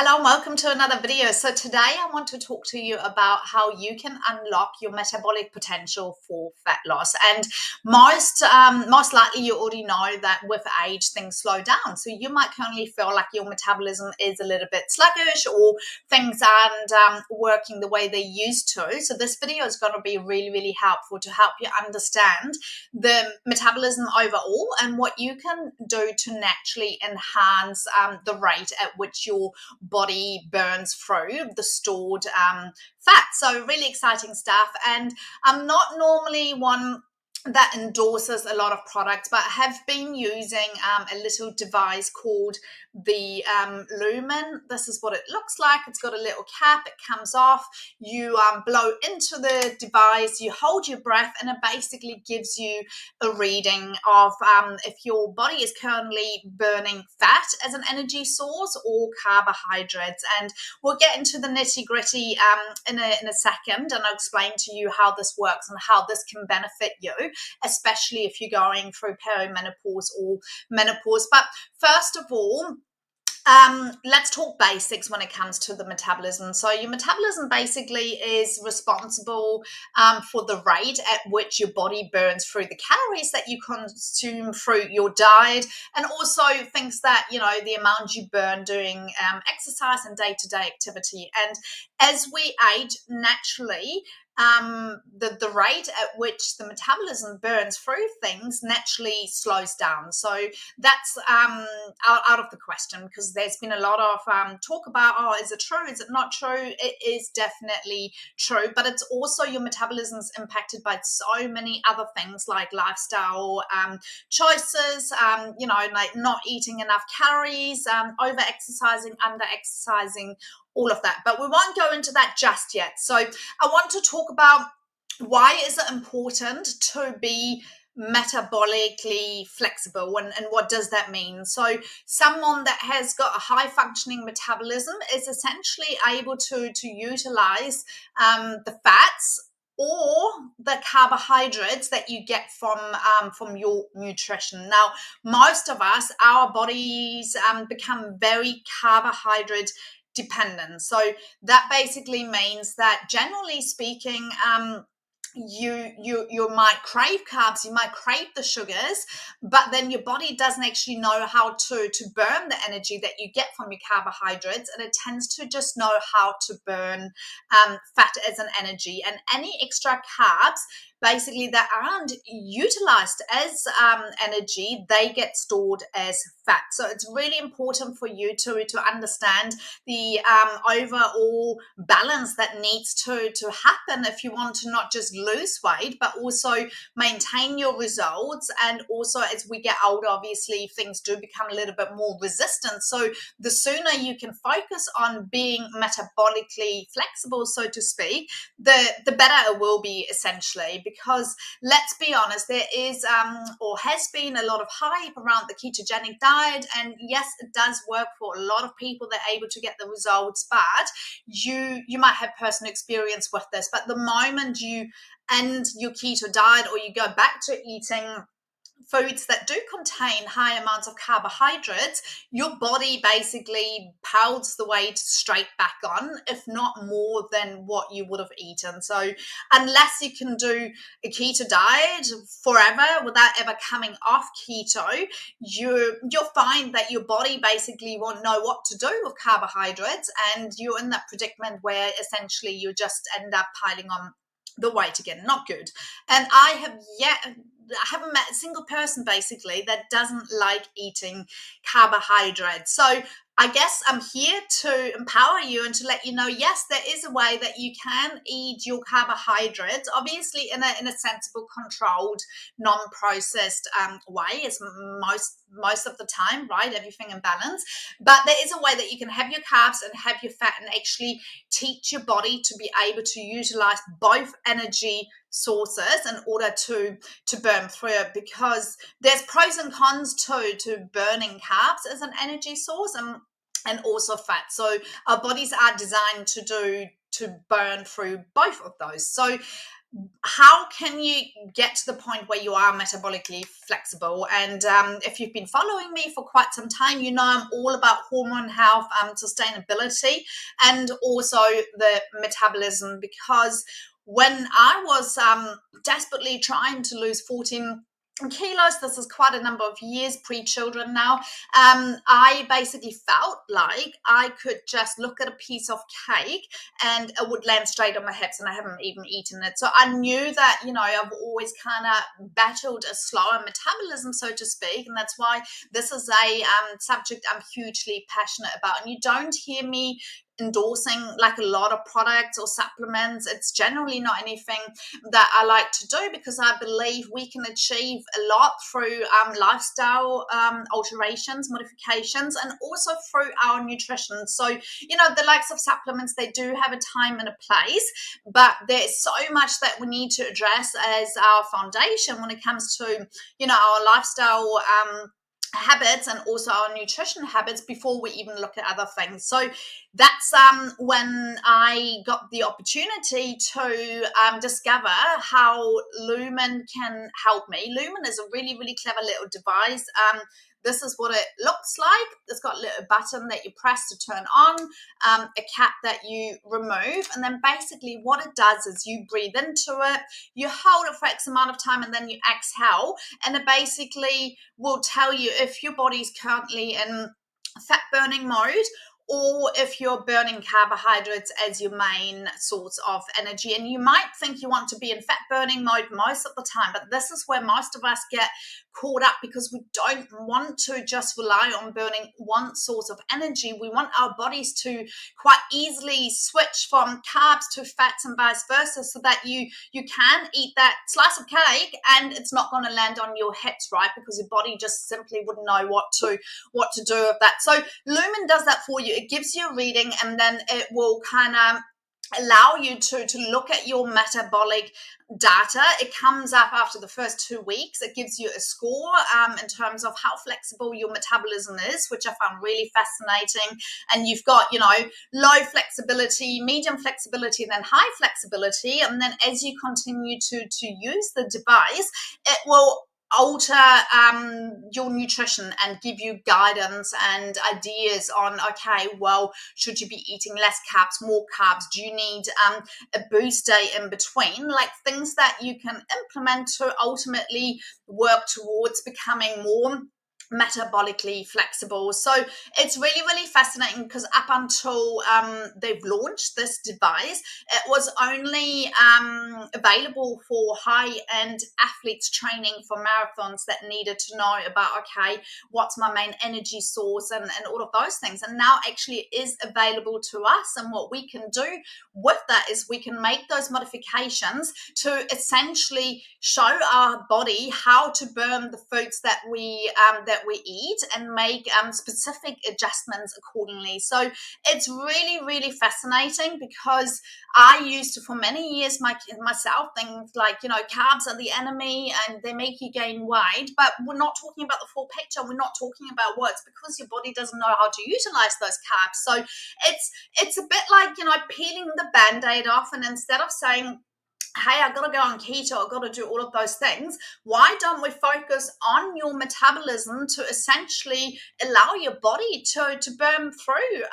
Hello and welcome to another video. So today I want to talk to you about how you can unlock your metabolic potential for fat loss. And most likely you already know that with age things slow down. So you might currently feel like your metabolism is a little bit sluggish or things aren't working the way they used to. So this video is going to be really helpful to help you understand the metabolism overall and what you can do to naturally enhance the rate at which your body burns through the stored fat. So really exciting stuff. And I'm not normally one that endorses a lot of products, but I have been using a little device called the Lumen. This is what it looks like. It's got a little cap, it comes off, you blow into the device, you hold your breath, and it basically gives you a reading of if your body is currently burning fat as an energy source or carbohydrates. And we'll get into the nitty-gritty in a second, and I'll explain to you how this works and how this can benefit you, especially if you're going through perimenopause or menopause. But first of all, let's talk basics when it comes to the metabolism. So your metabolism basically is responsible for the rate at which your body burns through the calories that you consume through your diet, and also things that, the amount you burn doing exercise and day-to-day activity. And as we age, naturally, the rate at which the metabolism burns through things naturally slows down. So that's out of the question, because there's been a lot of talk about, oh, is it true? Is it not true? It is definitely true, but it's also your metabolism is impacted by so many other things like lifestyle choices, like not eating enough calories, over exercising, under exercising, all of that. But we won't go into that just yet. So I want to talk about why is it important to be metabolically flexible, and what does that mean? So someone that has got a high functioning metabolism is essentially able to utilize the fats or the carbohydrates that you get from your nutrition. Now, most of us, our bodies become very carbohydrate dependent. So that basically means that, generally speaking, you might crave carbs, you might crave the sugars, but then your body doesn't actually know how to burn the energy that you get from your carbohydrates, and it tends to just know how to burn fat as an energy. And any extra carbs, basically, that aren't utilized as energy, they get stored as fat. So it's really important for you to understand the overall balance that needs to happen if you want to not just lose weight, but also maintain your results. And also, as we get older, obviously things do become a little bit more resistant. So the sooner you can focus on being metabolically flexible, so to speak, the better it will be, essentially. Because let's be honest, there is or has been a lot of hype around the ketogenic diet, and yes, it does work for a lot of people. They're able to get the results, but you might have personal experience with this. But the moment you end your keto diet, or you go back to eating foods that do contain high amounts of carbohydrates, your body basically piles the weight straight back on, if not more than what you would have eaten. So unless you can do a keto diet forever without ever coming off keto, you'll find that your body basically won't know what to do with carbohydrates, and you're in that predicament where essentially you just end up piling on the weight again. Not good. And I haven't met a single person basically that doesn't like eating carbohydrates. So I guess I'm here to empower you and to let you know, yes, there is a way that you can eat your carbohydrates, obviously in a sensible, controlled, non-processed way, as most of the time, right? Everything in balance. But there is a way that you can have your carbs and have your fat, and actually teach your body to be able to utilize both energy sources in order to burn through it. Because there's pros and cons to burning carbs as an energy source, and also fat. So our bodies are designed to burn through both of those. So how can you get to the point where you are metabolically flexible? And if you've been following me for quite some time, you know I'm all about hormone health, sustainability, and also the metabolism, because when I was desperately trying to lose 14 kilos, this is quite a number of years pre-children now, I basically felt like I could just look at a piece of cake and it would land straight on my hips, and I haven't even eaten it. So I knew that, I've always kind of battled a slower metabolism, so to speak, and that's why this is a subject I'm hugely passionate about. And you don't hear me endorsing like a lot of products or supplements. It's generally not anything that I like to do, because I believe we can achieve a lot through lifestyle alterations, modifications, and also through our nutrition. So, the likes of supplements, they do have a time and a place, but there's so much that we need to address as our foundation when it comes to, our lifestyle habits and also our nutrition habits before we even look at other things. So that's when I got the opportunity to discover how Lumen can help me. Lumen is a really, really clever little device. This is what it looks like. It's got a little button that you press to turn on, a cap that you remove, and then basically what it does is you breathe into it, you hold it for X amount of time, and then you exhale, and it basically will tell you if your body's currently in fat burning mode, or if you're burning carbohydrates as your main source of energy. And you might think you want to be in fat burning mode most of the time, but this is where most of us get caught up, because we don't want to just rely on burning one source of energy. We want our bodies to quite easily switch from carbs to fats and vice versa, so that you can eat that slice of cake and it's not going to land on your hips, right? Because your body just simply wouldn't know what to do with that. So Lumen does that for you. It gives you a reading, and then it will kind of allow you to look at your metabolic data. It comes up after the first 2 weeks. It gives you a score in terms of how flexible your metabolism is, which I found really fascinating. And you've got, low flexibility, medium flexibility, and then high flexibility. And then as you continue to use the device, it will alter your nutrition and give you guidance and ideas on, okay, well, should you be eating less carbs, more carbs? Do you need a boost day in between? Like things that you can implement to ultimately work towards becoming more metabolically flexible. So it's really, really fascinating, because up until they've launched this device, it was only available for high-end athletes training for marathons that needed to know about, okay, what's my main energy source, and all of those things. And now actually it is available to us, and what we can do with that is we can make those modifications to essentially show our body how to burn the foods that we eat, and make specific adjustments accordingly. So it's really, really fascinating, because I used to, for many years, myself think like, carbs are the enemy and they make you gain weight, but we're not talking about the full picture. We're not talking about it's because your body doesn't know how to utilize those carbs. So it's a bit like, peeling the Band-Aid off, and instead of saying, hey, I gotta go on keto, I gotta do all of those things, why don't we focus on your metabolism to essentially allow your body to burn through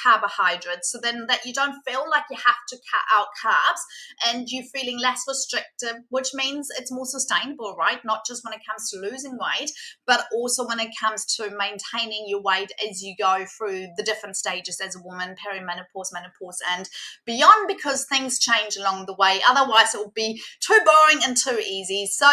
carbohydrates, so then that you don't feel like you have to cut out carbs, and you're feeling less restrictive, which means it's more sustainable, right? Not just when it comes to losing weight, but also when it comes to maintaining your weight as you go through the different stages as a woman, perimenopause, menopause, and beyond, because things change along the way. Otherwise, it will be too boring and too easy. So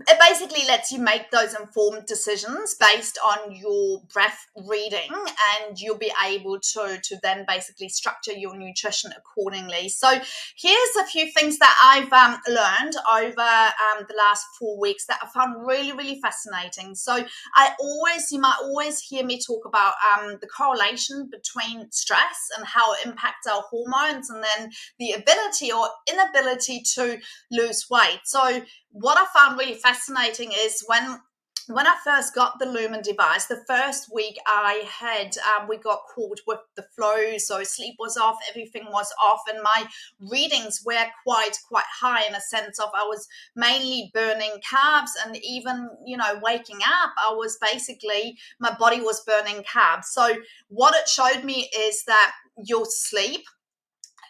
it basically lets you make those informed decisions based on your breath reading, and you'll be able to then basically structure your nutrition accordingly. So here's a few things that I've learned over the last 4 weeks that I found really, really fascinating. So you might always hear me talk about the correlation between stress and how it impacts our hormones, and then the ability or inability to lose weight. So what I found really fascinating is when when I first got the Lumen device, the first week I had, we got caught with the flu, so sleep was off, everything was off, and my readings were quite high, in a sense of I was mainly burning carbs, and even, waking up, I was basically, my body was burning carbs. So what it showed me is that your sleep,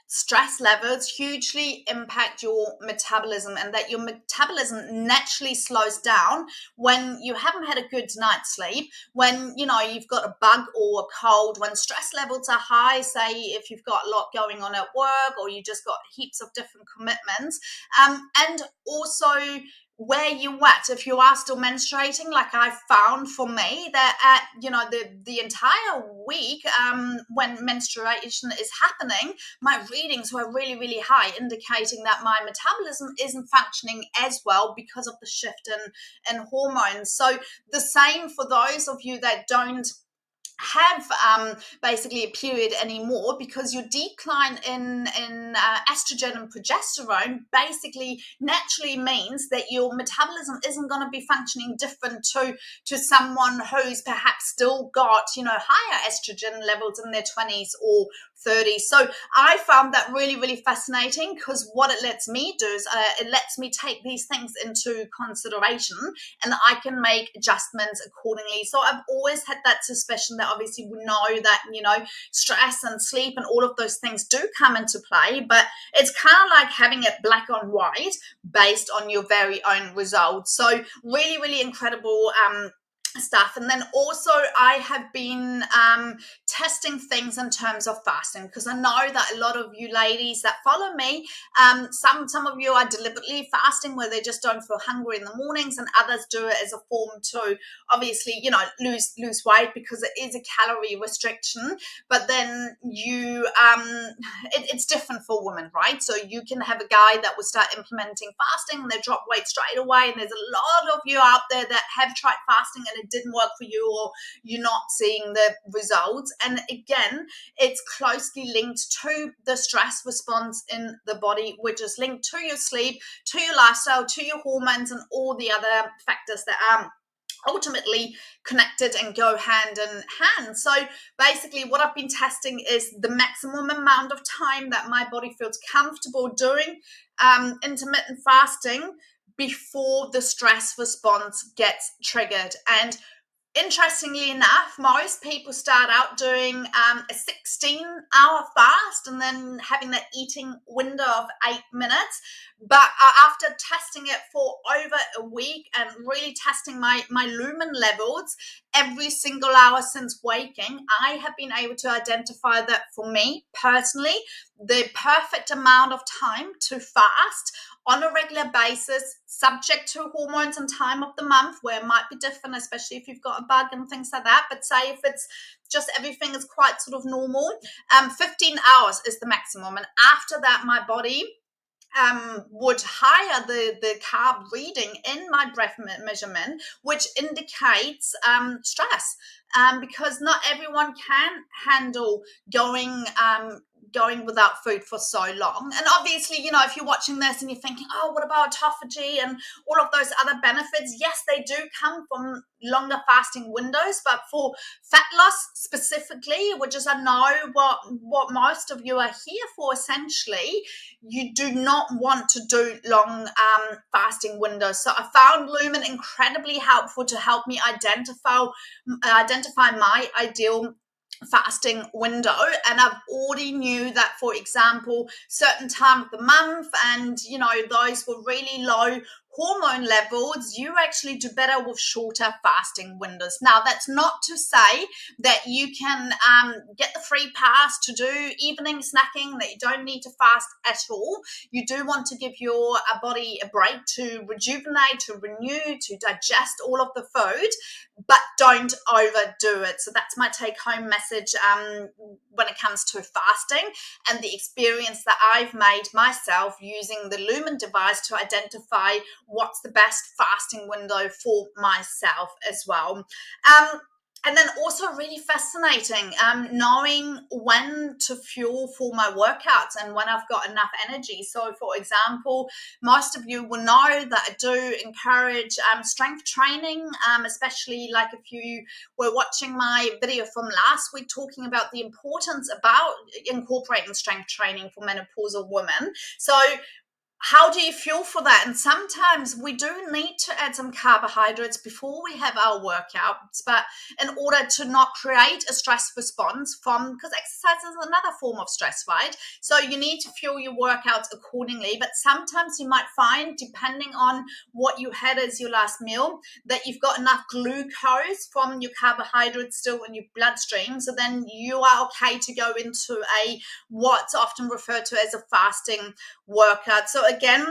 stress levels hugely impact your metabolism, and that your metabolism naturally slows down when you haven't had a good night's sleep, when you've got a bug or a cold, when stress levels are high, say if you've got a lot going on at work, or you just got heaps of different commitments, and also where you at. If you are still menstruating, like I found for me that at the entire week, when menstruation is happening, my readings were really high, indicating that my metabolism isn't functioning as well because of the shift in hormones. So the same for those of you that don't have basically a period anymore, because your decline in estrogen and progesterone basically naturally means that your metabolism isn't going to be functioning different to someone who's perhaps still got higher estrogen levels in their 20s or 30s. So I found that really fascinating, because what it lets me do is it lets me take these things into consideration, and I can make adjustments accordingly. So I've always had that suspicion that obviously we know that stress and sleep and all of those things do come into play, but it's kind of like having it black on white based on your very own results. So really incredible stuff. And then also I have been testing things in terms of fasting, because I know that a lot of you ladies that follow me, some of you are deliberately fasting where they just don't feel hungry in the mornings, and others do it as a form to obviously lose weight, because it is a calorie restriction. But then it's different for women, right? So you can have a guy that will start implementing fasting and they drop weight straight away, and there's a lot of you out there that have tried fasting and it didn't work for you, or you're not seeing the results. And again, it's closely linked to the stress response in the body, which is linked to your sleep, to your lifestyle, to your hormones, and all the other factors that are ultimately connected and go hand in hand. So basically what I've been testing is the maximum amount of time that my body feels comfortable doing intermittent fasting before the stress response gets triggered. And interestingly enough, most people start out doing a 16-hour fast and then having that eating window of 8 minutes. But after testing it for over a week and really testing my lumen levels every single hour since waking, I have been able to identify that for me personally, the perfect amount of time to fast on a regular basis, subject to hormones and time of the month, where it might be different, especially if you've got a bug and things like that. But say if it's just everything is quite sort of normal, 15 hours is the maximum. And after that, my body would higher the carb reading in my breath measurement, which indicates stress, because not everyone can handle going without food for so long. And obviously, if you're watching this and you're thinking, oh, what about autophagy and all of those other benefits? Yes, they do come from longer fasting windows, but for fat loss specifically, which is I know what most of you are here for, essentially, you do not want to do long fasting windows. So I found Lumen incredibly helpful to help me identify my ideal fasting window. And I've already knew that, for example, certain time of the month and those were really low hormone levels, you actually do better with shorter fasting windows. Now, that's not to say that you can get the free pass to do evening snacking, that you don't need to fast at all. You do want to give your body a break to rejuvenate, to renew, to digest all of the food, but don't overdo it. So that's my take-home message when it comes to fasting, and the experience that I've made myself using the Lumen device to identify what's the best fasting window for myself as well. And then also really fascinating, knowing when to fuel for my workouts and when I've got enough energy. So, for example, most of you will know that I do encourage strength training, especially like if you were watching my video from last week talking about the importance about incorporating strength training for menopausal women. So how do you fuel for that? And sometimes we do need to add some carbohydrates before we have our workouts, but in order to not create a stress response from, because exercise is another form of stress, right? So you need to fuel your workouts accordingly. But sometimes you might find, depending on what you had as your last meal, that you've got enough glucose from your carbohydrates still in your bloodstream. So then you are okay to go into what's often referred to as a fasting workout. So again,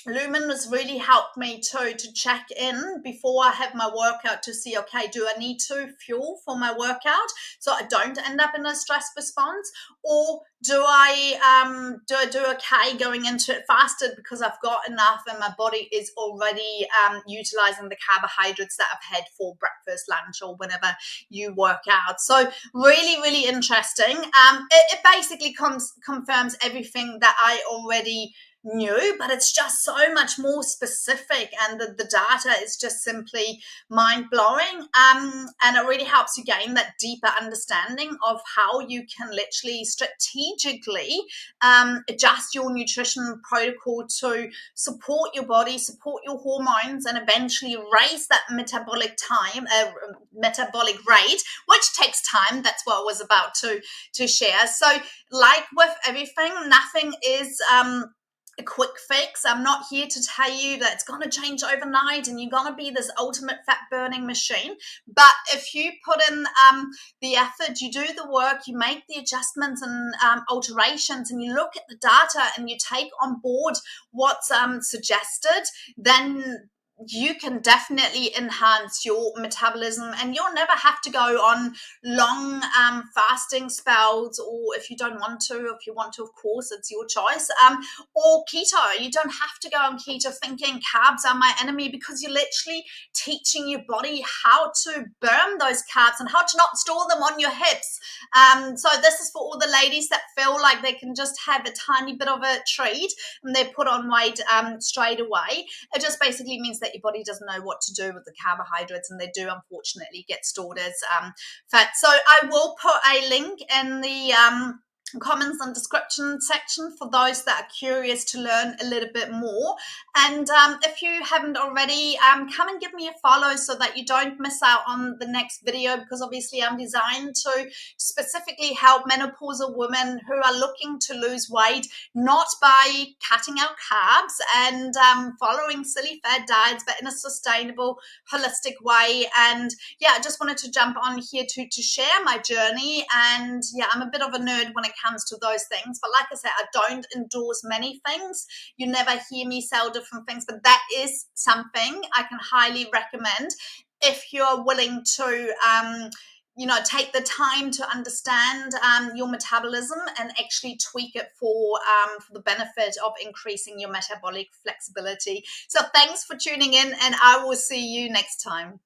Lumen has really helped me to check in before I have my workout to see, okay, do I need to fuel for my workout so I don't end up in a stress response, or do I do okay going into it fasted because I've got enough and my body is already utilizing the carbohydrates that I've had for breakfast, lunch, or whenever you work out. So really interesting. It basically confirms everything that I already knew, but it's just so much more specific, and the data is just simply mind-blowing, and it really helps you gain that deeper understanding of how you can literally strategically adjust your nutrition protocol to support your body, support your hormones, and eventually raise that metabolic rate, which takes time. That's what I was about to share. So like with everything, nothing is a quick fix. I'm not here to tell you that it's going to change overnight and you're going to be this ultimate fat burning machine. But if you put in the effort, you do the work, you make the adjustments and alterations, and you look at the data and you take on board what's suggested, then you can definitely enhance your metabolism, and you'll never have to go on long fasting spells, or if you don't want to, if you want to, of course, it's your choice, or keto. You don't have to go on keto thinking carbs are my enemy, because you're literally teaching your body how to burn those carbs and how to not store them on your hips. So this is for all the ladies that feel like they can just have a tiny bit of a treat and they put on weight straight away. It just basically means that your body doesn't know what to do with the carbohydrates, and they do unfortunately get stored as fat. So I will put a link in the comments and description section for those that are curious to learn a little bit more. And if you haven't already, come and give me a follow so that you don't miss out on the next video, because obviously I'm designed to specifically help menopausal women who are looking to lose weight, not by cutting out carbs and following silly fad diets, but in a sustainable, holistic way. And yeah, I just wanted to jump on here to share my journey. And yeah, I'm a bit of a nerd when it comes to those things, but like I said, I don't endorse many things. You never hear me sell different things, but that is something I can highly recommend if you're willing to take the time to understand your metabolism and actually tweak it for the benefit of increasing your metabolic flexibility. So thanks for tuning in, and I will see you next time.